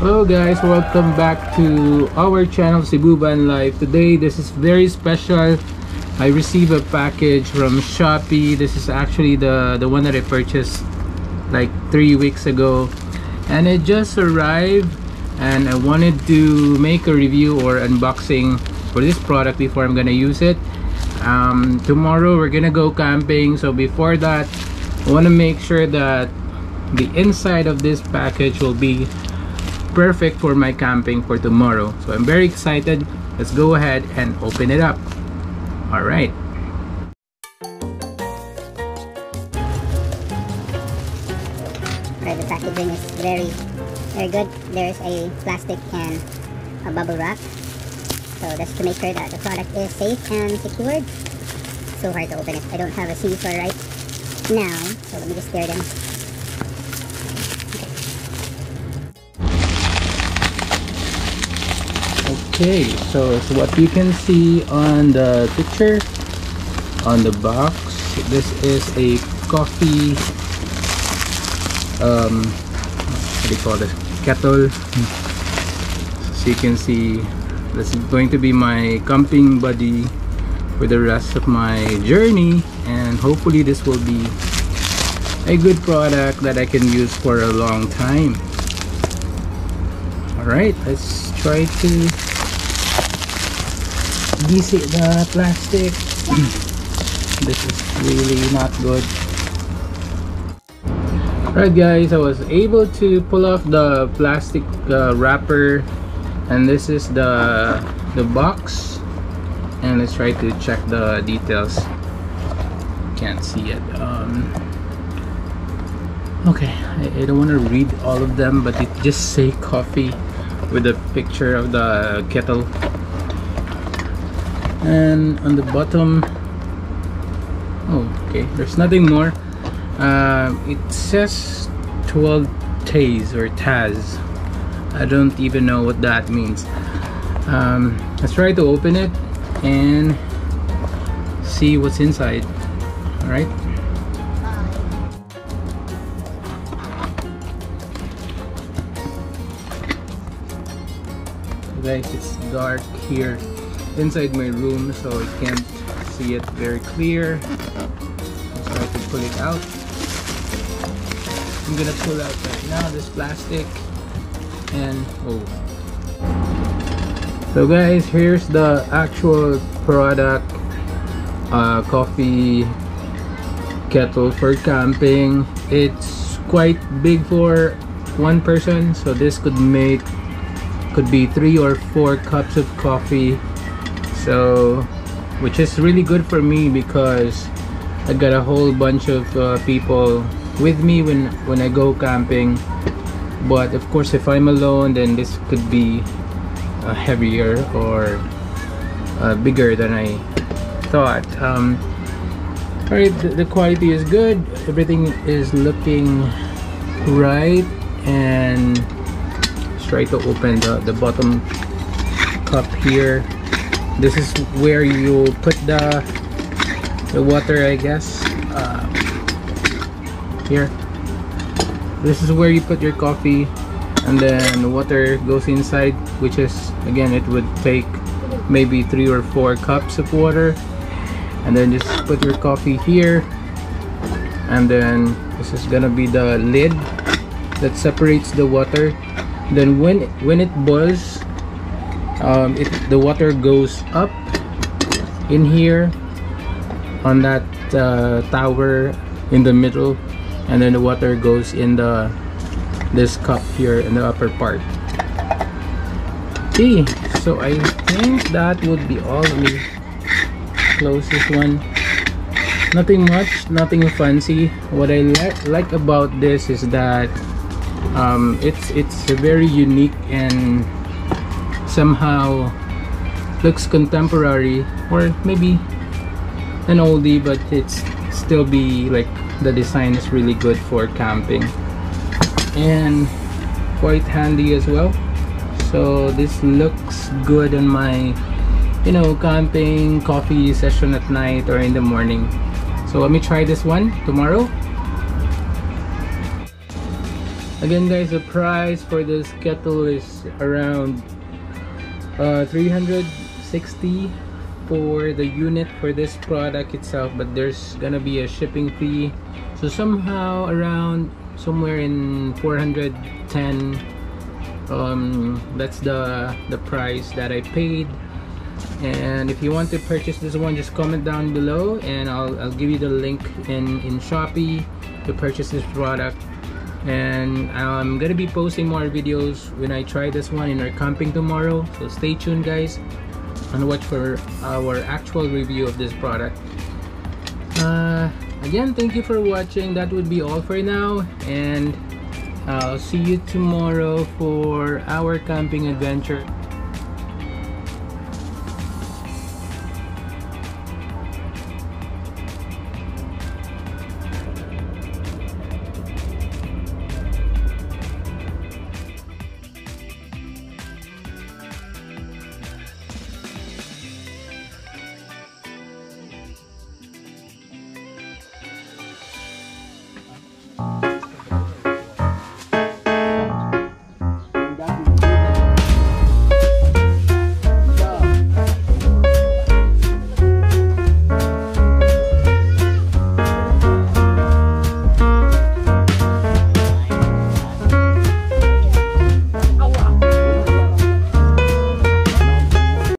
Hello guys, welcome back to our channel Cebu Vanlife. Today this is very special. I received a package from Shopee. This is actually the one that I purchased like 3 weeks ago, and it just arrived, and I wanted to make a review or unboxing for this product before I'm gonna use it. Tomorrow we're gonna go camping, so before that I want to make sure that the inside of this package will be perfect for my camping for tomorrow. So I'm very excited. Let's go ahead and open it up. All right. Alright, the packaging is very good. There's a plastic and a bubble wrap, so that's to make sure that the product is safe and secured. So hard to open it. I don't have a scissor right now, so let me just tear them. Okay, so what you can see on the picture on the box, this is a coffee what do you call this, kettle. So you can see this is going to be my camping buddy for the rest of my journey, and hopefully this will be a good product that I can use for a long time. All right, let's try to visit the plastic. This is really not good. Alright guys, I was able to pull off the plastic wrapper, and this is the box, and let's try to check the details. Can't see it. Okay, I don't want to read all of them, but it just say coffee with a picture of the kettle. And on the bottom, oh, okay, there's nothing more. It says 12 Taz or Taz. I don't even know what that means. Let's try to open it and see what's inside. All right. Guys, it's dark here inside my room, so I can't see it very clear. Let's try to pull it out. I'm gonna pull out right now this plastic, and oh. So guys, here's the actual product. Coffee kettle for camping. It's quite big for one person, so this could be 3 or 4 cups of coffee. So, which is really good for me because I got a whole bunch of people with me when I go camping. But of course, if I'm alone, then this could be heavier or bigger than I thought. Alright, the quality is good. Everything is looking right, and let's try to open the bottom cup here. This is where you put the water, I guess. Here, this is where you put your coffee, and then the water goes inside, which is, again, it would take maybe 3 or 4 cups of water. And then just put your coffee here, and then this is gonna be the lid that separates the water. Then when it boils, the water goes up in here on that tower in the middle, and then the water goes in this cup here in the upper part. Okay, so I think that would be all. Let me close this one. Nothing much, nothing fancy. What I like about this is that it's very unique and somehow looks contemporary, or maybe an oldie, but it's still be like the design is really good for camping and quite handy as well. So this looks good on my, you know, camping coffee session at night or in the morning. So let me try this one tomorrow. Again guys, the price for this kettle is around 360 for the unit for this product itself, but there's gonna be a shipping fee, so somehow around somewhere in 410. That's the price that I paid. And if you want to purchase this one, just comment down below and I'll give you the link in Shopee to purchase this product. And I'm gonna be posting more videos when I try this one in our camping tomorrow, so stay tuned guys and watch for our actual review of this product. Again, thank you for watching. That would be all for now, and I'll see you tomorrow for our camping adventure.